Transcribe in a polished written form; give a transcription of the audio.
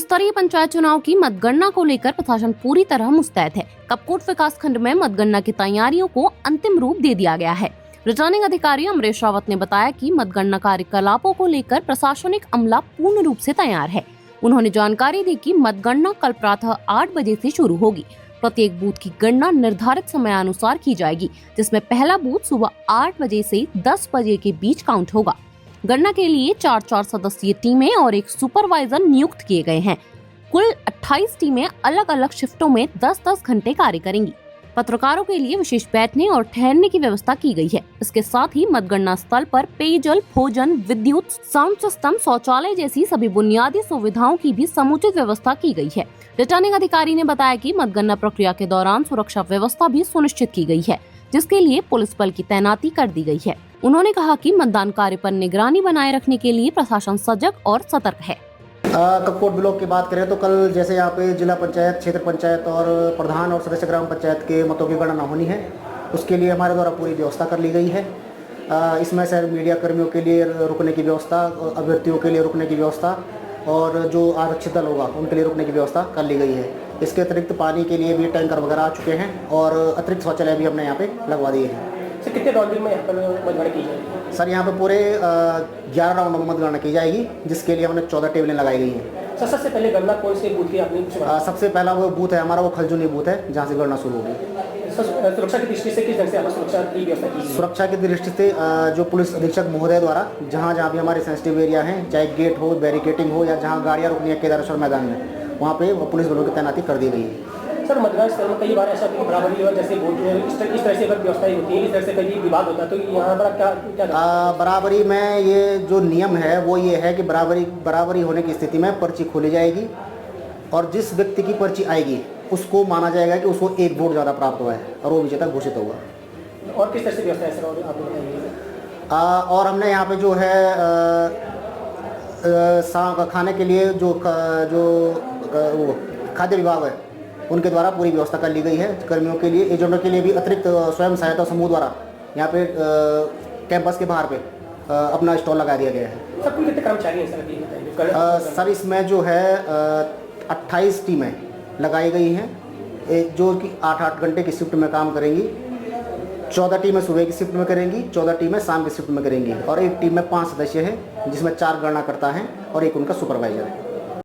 स्तरीय पंचायत चुनाव की मतगणना को लेकर प्रशासन पूरी तरह मुस्तैद है। कपकोट विकास खंड में मतगणना की तैयारियों को अंतिम रूप दे दिया गया है। रिटर्निंग अधिकारी अमरेश रावत ने बताया कि मतगणना कार्यकलापों को लेकर प्रशासनिक अमला पूर्ण रूप से तैयार है। उन्होंने जानकारी दी कि मतगणना कल प्रातः 8 बजे से शुरू होगी। प्रत्येक बूथ की गणना निर्धारित समयानुसार की जाएगी, जिसमें पहला बूथ सुबह 8 बजे से 10 बजे के बीच काउंट होगा। गणना के लिए 4 सदस्यीय टीमें और एक सुपरवाइजर नियुक्त किए गए हैं। कुल 28 टीमें अलग अलग शिफ्टों में 10-10 घंटे कार्य करेंगी। पत्रकारों के लिए विशेष बैठने और ठहरने की व्यवस्था की गई है। इसके साथ ही मतगणना स्थल पर पेयजल, भोजन, विद्युत, साउंड सिस्टम, शौचालय जैसी सभी बुनियादी सुविधाओं की भी समुचित व्यवस्था की गई है। रिटर्निंग अधिकारी ने बताया कि मतगणना प्रक्रिया के दौरान सुरक्षा व्यवस्था भी सुनिश्चित की गई है, जिसके लिए पुलिस बल की तैनाती कर दी गई है। उन्होंने कहा कि मतदान कार्य पर निगरानी बनाए रखने के लिए प्रशासन सजग और सतर्क है। कपकोट ब्लॉक की बात करें तो कल जैसे यहाँ पे जिला पंचायत, क्षेत्र पंचायत और प्रधान और सदस्य ग्राम पंचायत के मतों की गणना होनी है। उसके लिए हमारे द्वारा पूरी व्यवस्था कर ली गई है। इसमें से मीडिया कर्मियों के लिए रुकने की व्यवस्था, अभ्यर्थियों के लिए रुकने की व्यवस्था और जो आरक्षित दल होगा उनके लिए रुकने की व्यवस्था कर ली गई है। इसके अतिरिक्त पानी के लिए भी टैंकर वगैरह आ चुके हैं और अतिरिक्त शौचालय भी हमने यहाँ पे लगवा दिए हैं। सर, कितने राउंड में यहाँ पर मतगणना की जाएगी? सर, यहाँ पे पूरे 11 राउंड में मतगणना की जाएगी, जिसके लिए हमने 14 टेबलें लगाई गई हैं। सर, सबसे पहले गणना कौन से बूथ की आपने? सबसे पहला वो बूथ है हमारा, वो खलजुनी बूथ है जहाँ से गणना शुरू होगी। सर, सुरक्षा की दृष्टि से किस ढंग से सुरक्षा की व्यवस्था की? सुरक्षा की दृष्टि से जो पुलिस अधीक्षक महोदय द्वारा जहाँ जहाँ भी हमारे सेंसिटिव एरिया हैं, चाहे गेट हो, बैरिकेटिंग हो या जहाँ गाड़ियाँ रुकनी है केदारेश्वर मैदान में, वहाँ पे पुलिस बलों की तैनाती कर दी गई है। सर, मतदान स्थल में कई बार ऐसा बराबरी हो, जैसे वोट इस तरह से अगर व्यवस्थाएं होती है, इस तरह से कई विवाद होता है, तो यहाँ पर क्या बराबरी में ये जो नियम है वो ये है कि बराबरी होने की स्थिति में पर्ची खोली जाएगी और जिस व्यक्ति की पर्ची आएगी उसको माना जाएगा कि उसको एक वोट ज़्यादा प्राप्त हुआ है और वो विजेता घोषित होगा। और किस तरह से व्यवस्था है सर, आप बताइए। और हमने यहाँ पे जो है खाने के लिए जो वो खाद्य विभाग है उनके द्वारा पूरी व्यवस्था कर ली गई है। कर्मियों के लिए, एजेंटों के लिए भी अतिरिक्त स्वयं सहायता समूह द्वारा यहाँ पे कैंपस के बाहर पे अपना स्टॉल लगा दिया गया है। सर, कुल कितने कर्मचारी हैं सर? सर, इसमें जो है 28 टीमें लगाई गई हैं जो कि 8-8 घंटे की शिफ्ट में काम करेंगी। 14 टीमें सुबह की शिफ्ट में करेंगी, 14 टीमें शाम की शिफ्ट में करेंगी और एक टीम में 5 सदस्य हैं, जिसमें 4 गणना करता है और एक उनका सुपरवाइजर है।